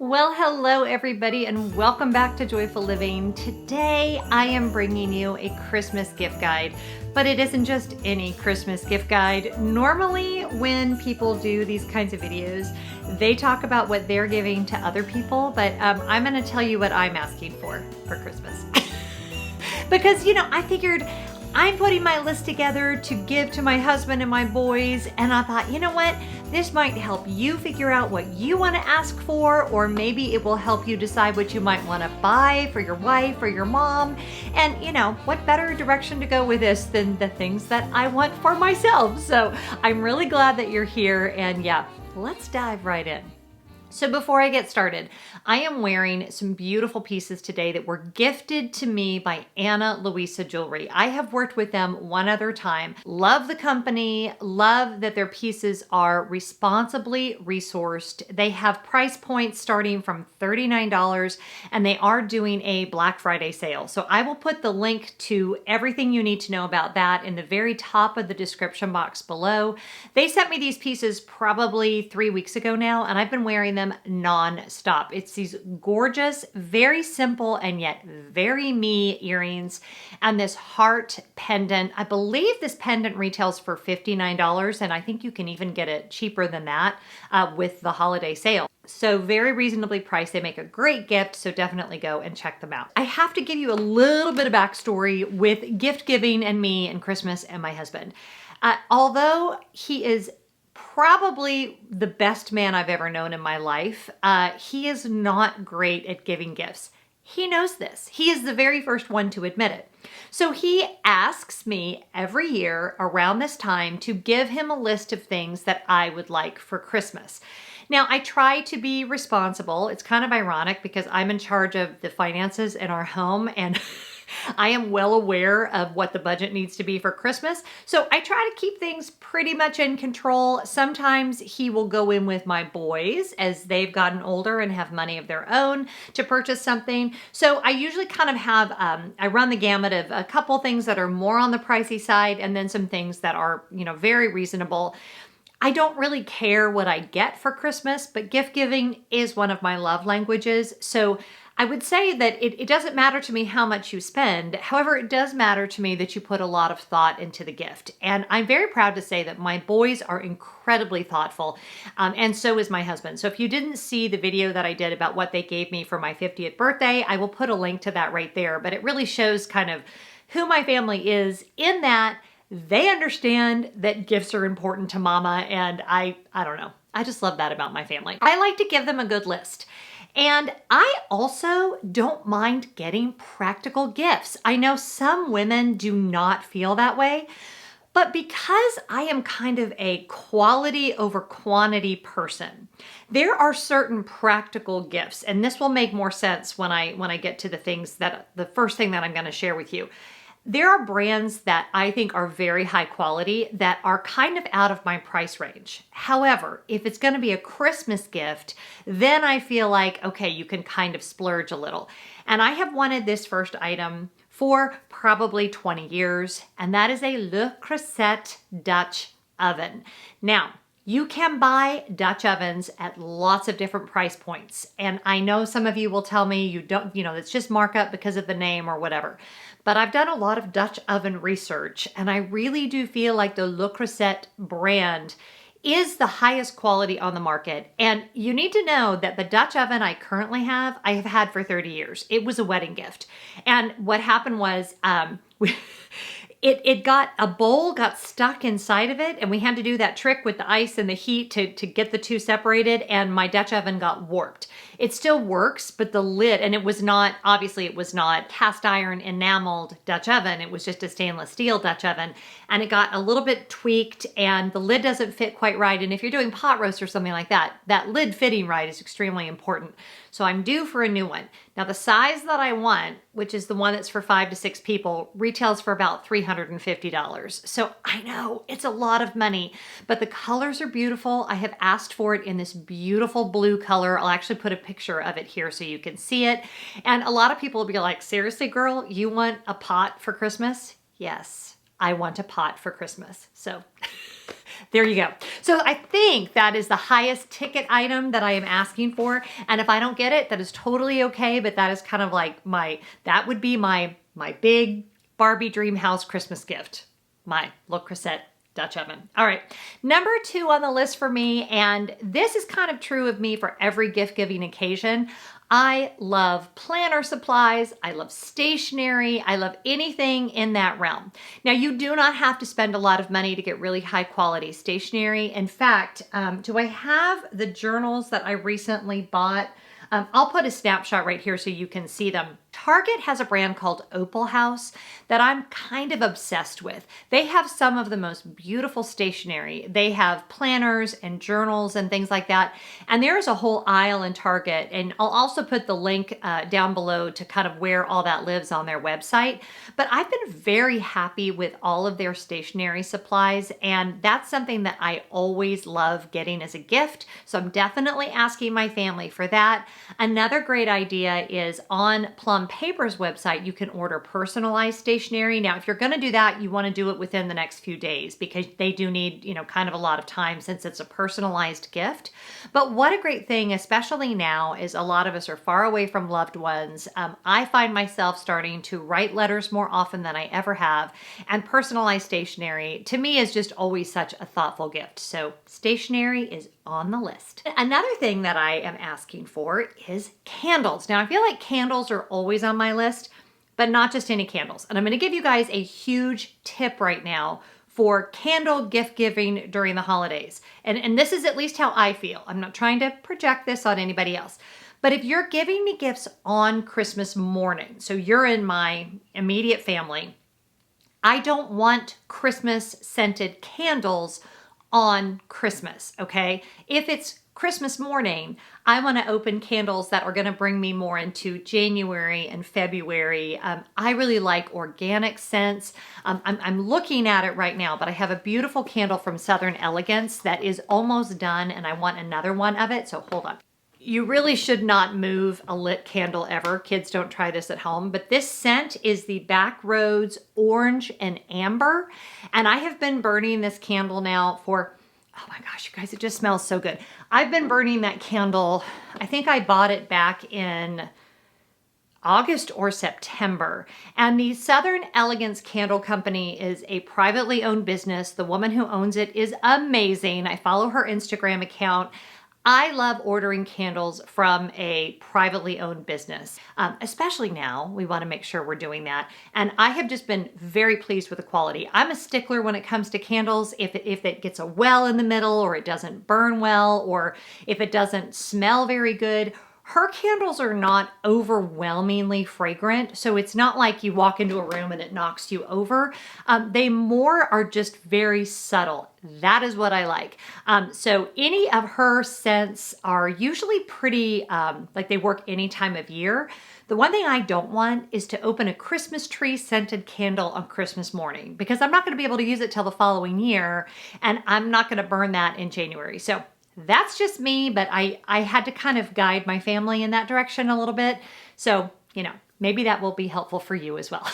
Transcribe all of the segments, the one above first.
Well, hello everybody and welcome back to Joyful Living. Today I am bringing you a Christmas gift guide, but it isn't just any Christmas gift guide. Normally when people do these kinds of videos, they talk about what they're giving to other people, but I'm gonna tell you what I'm asking for Christmas. Because, I figured I'm putting my list together to give to my husband and my boys, and I thought, you know what? This might help you figure out what you want to ask for, or maybe it will help you decide what you might want to buy for your wife or your mom. And what better direction to go with this than the things that I want for myself? So I'm really glad that you're here, and yeah, let's dive right in. So before I get started, I am wearing some beautiful pieces today that were gifted to me by Ana Luisa Jewelry. I have worked with them one other time. Love the company, love that their pieces are responsibly resourced. They have price points starting from $39 and they are doing a Black Friday sale. So I will put the link to everything you need to know about that in the very top of the description box below. They sent me these pieces probably 3 weeks ago now, and I've been wearing them non-stop. It's these gorgeous, very simple and yet very me earrings and this heart pendant. I believe this pendant retails for $59, and I think you can even get it cheaper than that with the holiday sale. So very reasonably priced. They make a great gift, so definitely go and check them out. I have to give you a little bit of backstory with gift giving and me and Christmas and my husband. Although he is probably the best man I've ever known in my life, he is not great at giving gifts. He knows this. He is the very first one to admit it. So he asks me every year around this time to give him a list of things that I would like for Christmas. Now, I try to be responsible. It's kind of ironic because I'm in charge of the finances in our home, and I am well aware of what the budget needs to be for Christmas. So I try to keep things pretty much in control. Sometimes he will go in with my boys as they've gotten older and have money of their own to purchase something. So I usually kind of have, I run the gamut of a couple things that are more on the pricey side and then some things that are, very reasonable. I don't really care what I get for Christmas, but gift giving is one of my love languages. So I would say that it doesn't matter to me how much you spend. However, it does matter to me that you put a lot of thought into the gift. And I'm very proud to say that my boys are incredibly thoughtful, and so is my husband. So if you didn't see the video that I did about what they gave me for my 50th birthday, I will put a link to that right there. But it really shows kind of who my family is in that they understand that gifts are important to mama, and I don't know. I just love that about my family. I like to give them a good list. And I also don't mind getting practical gifts. I know some women do not feel that way, but because I am kind of a quality over quantity person, there are certain practical gifts, and this will make more sense when I get to the first thing that I'm going to share with you. There are brands that I think are very high quality that are kind of out of my price range. However, if it's going to be a Christmas gift, then I feel like, okay, you can kind of splurge a little. And I have wanted this first item for probably 20 years, and that is a Le Creuset Dutch oven. Now, you can buy Dutch ovens at lots of different price points. And I know some of you will tell me you don't, it's just markup because of the name or whatever. But I've done a lot of Dutch oven research, and I really do feel like the Le Creuset brand is the highest quality on the market. And you need to know that the Dutch oven I currently have, I have had for 30 years. It was a wedding gift. And what happened was, a bowl got stuck inside of it, and we had to do that trick with the ice and the heat to get the two separated, and my Dutch oven got warped. It still works, but the lid, and it was not cast iron enameled Dutch oven, it was just a stainless steel Dutch oven, and it got a little bit tweaked, and the lid doesn't fit quite right, and if you're doing pot roast or something like that, that lid fitting right is extremely important. So I'm due for a new one. Now the size that I want, which is the one that's for 5 to 6 people, retails for about $350. So I know it's a lot of money, but the colors are beautiful. I have asked for it in this beautiful blue color. I'll actually put a picture of it here so you can see it. And a lot of people will be like, seriously, girl, you want a pot for Christmas? Yes. I want a pot for Christmas. So there you go. So I think that is the highest ticket item that I am asking for. And if I don't get it, that is totally okay. But that is kind of like that would be my big Barbie dream house Christmas gift. My Le Creuset Dutch oven. All right, number 2 on the list for me, and this is kind of true of me for every gift giving occasion. I love planner supplies. I love stationery. I love anything in that realm. Now, you do not have to spend a lot of money to get really high quality stationery. In fact, do I have the journals that I recently bought? I'll put a snapshot right here so you can see them. Target has a brand called Opal House that I'm kind of obsessed with. They have some of the most beautiful stationery. They have planners and journals and things like that. And there's a whole aisle in Target. And I'll also put the link down below to kind of where all that lives on their website. But I've been very happy with all of their stationery supplies. And that's something that I always love getting as a gift. So I'm definitely asking my family for that. Another great idea is on Plum Paper's website, you can order personalized stationery. Now, if you're going to do that, you want to do it within the next few days because they do need, kind of a lot of time since it's a personalized gift. But what a great thing, especially now, is a lot of us are far away from loved ones. I find myself starting to write letters more often than I ever have, and personalized stationery to me is just always such a thoughtful gift. So stationery is on the list. Another thing that I am asking for is candles. Now, I feel like candles are always on my list, but not just any candles. And I'm going to give you guys a huge tip right now for candle gift giving during the holidays. And this is at least how I feel. I'm not trying to project this on anybody else. But if you're giving me gifts on Christmas morning, so you're in my immediate family, I don't want Christmas scented candles on Christmas, okay? If it's Christmas morning, I want to open candles that are going to bring me more into January and February. I really like organic scents. I'm looking at it right now, but I have a beautiful candle from Southern Elegance that is almost done, and I want another one of it, so hold on. You really should not move a lit candle ever. Kids, don't try this at home. But this scent is the Backroads Orange and Amber. And I have been burning this candle now for, oh my gosh, you guys, it just smells so good. I've been burning that candle. I think I bought it back in August or September. And the Southern Elegance Candle Company is a privately owned business. The woman who owns it is amazing. I follow her Instagram account. I love ordering candles from a privately owned business, especially now. We want to make sure we're doing that. And I have just been very pleased with the quality. I'm a stickler when it comes to candles. If it gets a well in the middle, or it doesn't burn well, or if it doesn't smell very good. Her candles are not overwhelmingly fragrant, so it's not like you walk into a room and it knocks you over. They more are just very subtle. That is what I like. So any of her scents are usually pretty, like they work any time of year. The one thing I don't want is to open a Christmas tree scented candle on Christmas morning, because I'm not going to be able to use it till the following year, and I'm not going to burn that in January. So that's just me, but I had to kind of guide my family in that direction a little bit. So, maybe that will be helpful for you as well.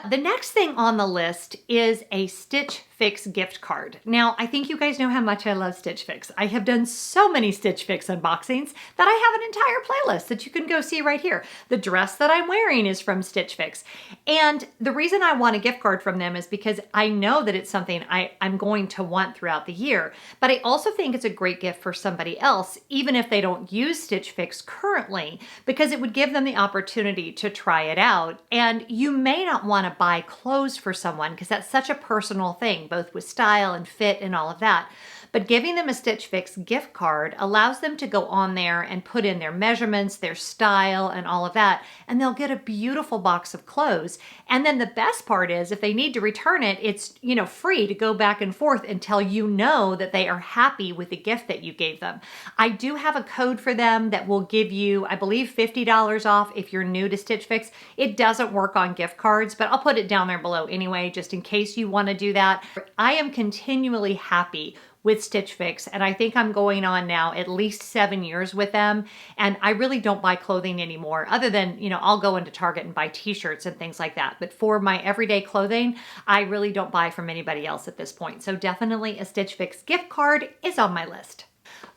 The next thing on the list is a Stitch Fix gift card. Now, I think you guys know how much I love Stitch Fix. I have done so many Stitch Fix unboxings that I have an entire playlist that you can go see right here. The dress that I'm wearing is from Stitch Fix. And the reason I want a gift card from them is because I know that it's something I'm going to want throughout the year. But I also think it's a great gift for somebody else, even if they don't use Stitch Fix currently, because it would give them the opportunity to try it out. And you may not want to buy clothes for someone because that's such a personal thing, both with style and fit and all of that. But giving them a Stitch Fix gift card allows them to go on there and put in their measurements, their style, and all of that, and they'll get a beautiful box of clothes. And then the best part is, if they need to return it, it's, free to go back and forth until you know that they are happy with the gift that you gave them. I do have a code for them that will give you, I believe, $50 off if you're new to Stitch Fix. It doesn't work on gift cards, but I'll put it down there below anyway, just in case you want to do that. I am continually happy with Stitch Fix, and I think I'm going on now at least 7 years with them, and I really don't buy clothing anymore, other than, I'll go into Target and buy t-shirts and things like that. But for my everyday clothing, I really don't buy from anybody else at this point. So definitely a Stitch Fix gift card is on my list.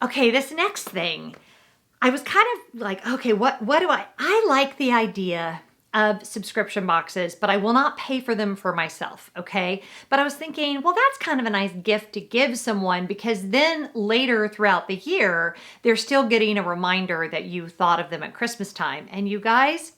Okay, this next thing, I was kind of like, okay, what do I like the idea of subscription boxes, but I will not pay for them for myself, okay? But I was thinking, well, that's kind of a nice gift to give someone, because then later throughout the year, they're still getting a reminder that you thought of them at Christmas time. And you guys,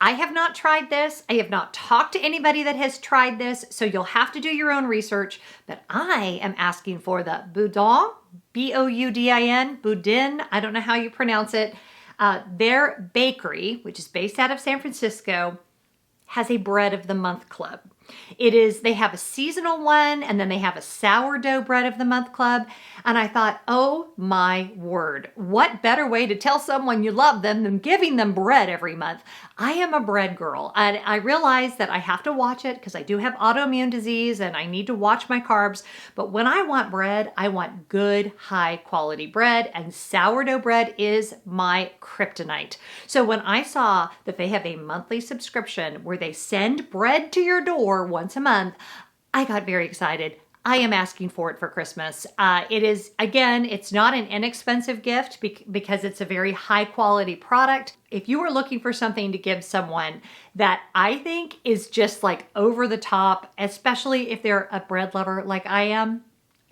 I have not tried this. I have not talked to anybody that has tried this, so you'll have to do your own research. But I am asking for the Boudin, B-O-U-D-I-N, Boudin, I don't know how you pronounce it. Their bakery, which is based out of San Francisco, has a bread of the month club. They have a seasonal one, and then they have a sourdough bread of the month club. And I thought, oh my word, what better way to tell someone you love them than giving them bread every month? I am a bread girl, and I realize that I have to watch it because I do have autoimmune disease and I need to watch my carbs. But when I want bread, I want good, high quality bread, and sourdough bread is my kryptonite. So when I saw that they have a monthly subscription where they send bread to your door once a month, I got very excited. I am asking for it for Christmas. It is, again, it's not an inexpensive gift because it's a very high quality product. If you are looking for something to give someone that I think is just like over the top, especially if they're a bread lover like I am,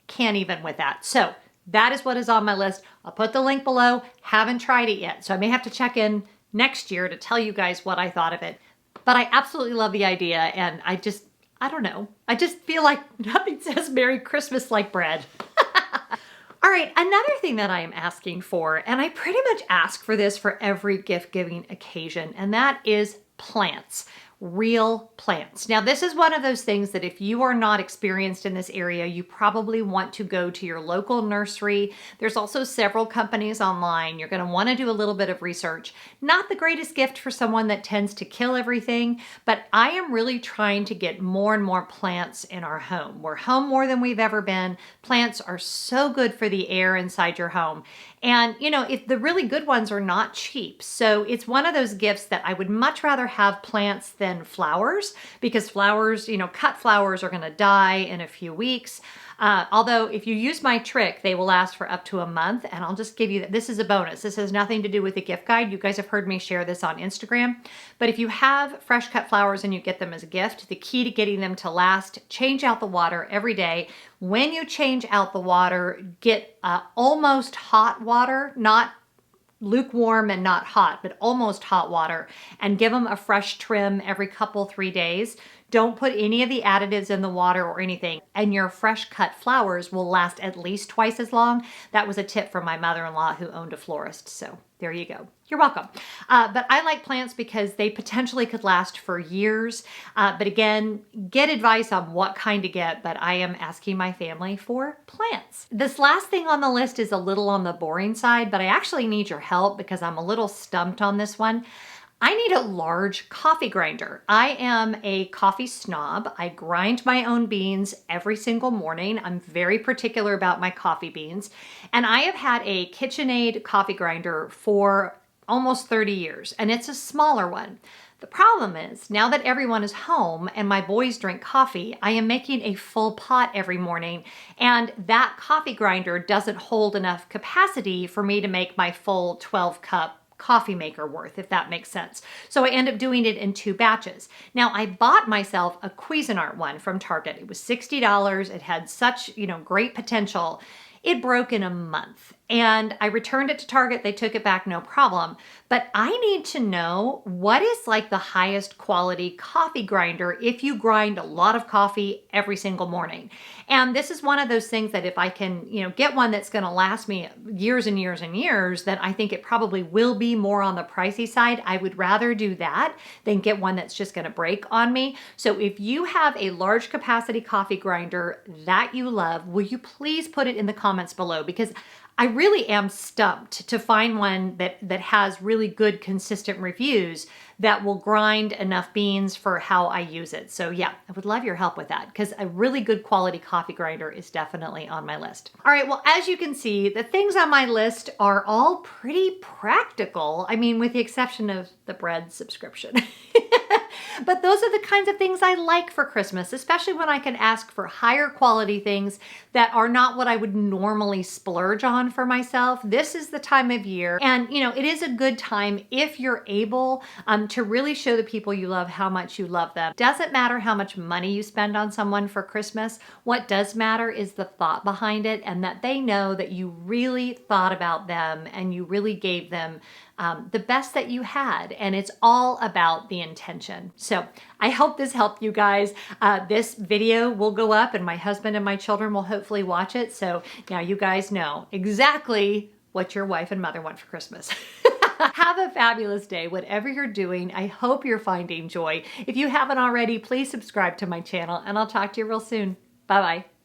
can't even with that. So that is what is on my list. I'll put the link below. Haven't tried it yet, so I may have to check in next year to tell you guys what I thought of it. But I absolutely love the idea, and I don't know. I just feel like nothing says Merry Christmas like bread. All right, another thing that I am asking for, and I pretty much ask for this for every gift-giving occasion, and that is plants. Real plants. Now, this is one of those things that if you are not experienced in this area, you probably want to go to your local nursery. There's also several companies online. You're going to want to do a little bit of research. Not the greatest gift for someone that tends to kill everything, but I am really trying to get more and more plants in our home. We're home more than we've ever been. Plants are so good for the air inside your home. And, if the really good ones are not cheap. So it's one of those gifts that I would much rather have plants than flowers, because flowers, cut flowers are going to die in a few weeks. Although if you use my trick, they will last for up to a month. And I'll just give you that. This is a bonus. This has nothing to do with the gift guide. You guys have heard me share this on Instagram. But if you have fresh cut flowers and you get them as a gift, the key to getting them to last, change out the water every day. When you change out the water, get almost hot water, not lukewarm and not hot, but almost hot water, and give them a fresh trim every 3 days. Don't put any of the additives in the water or anything, and your fresh cut flowers will last at least twice as long. That was a tip from my mother-in-law who owned a florist. So there you go. You're welcome. But I like plants because they potentially could last for years. But again, get advice on what kind to get, but I am asking my family for plants. This last thing on the list is a little on the boring side, but I actually need your help because I'm a little stumped on this one. I need a large coffee grinder. I am a coffee snob. I grind my own beans every single morning. I'm very particular about my coffee beans. And I have had a KitchenAid coffee grinder for almost 30 years, and it's a smaller one. The problem is, now that everyone is home and my boys drink coffee, I am making a full pot every morning, and that coffee grinder doesn't hold enough capacity for me to make my full 12-cup coffee maker worth, if that makes sense. So I end up doing it in 2 batches. Now, I bought myself a Cuisinart one from Target. It was $60. It had such, great potential. It broke in a month, and I returned it to Target. They took it back, no problem. But I need to know what is like the highest quality coffee grinder if you grind a lot of coffee every single morning. And this is one of those things that if I can, get one that's going to last me years and years and years, then I think it probably will be more on the pricey side. I would rather do that than get one that's just going to break on me. So if you have a large capacity coffee grinder that you love, will you please put it in the comments below? Because I really am stumped to find one that has really good, consistent reviews that will grind enough beans for how I use it. So yeah, I would love your help with that because a really good quality coffee grinder is definitely on my list. All right, well, as you can see, the things on my list are all pretty practical. I mean, with the exception of the bread subscription. But those are the kinds of things I like for Christmas, especially when I can ask for higher quality things that are not what I would normally splurge on for myself. This is the time of year. And, you know, it is a good time if you're able to really show the people you love how much you love them. Doesn't matter how much money you spend on someone for Christmas. What does matter is the thought behind it and that they know that you really thought about them and you really gave them the best that you had, and it's all about the intention. So I hope this helped you guys. This video will go up and my husband and my children will hopefully watch it. So now you guys know exactly what your wife and mother want for Christmas. Have a fabulous day, whatever you're doing. I hope you're finding joy. If you haven't already, please subscribe to my channel and I'll talk to you real soon. Bye-bye.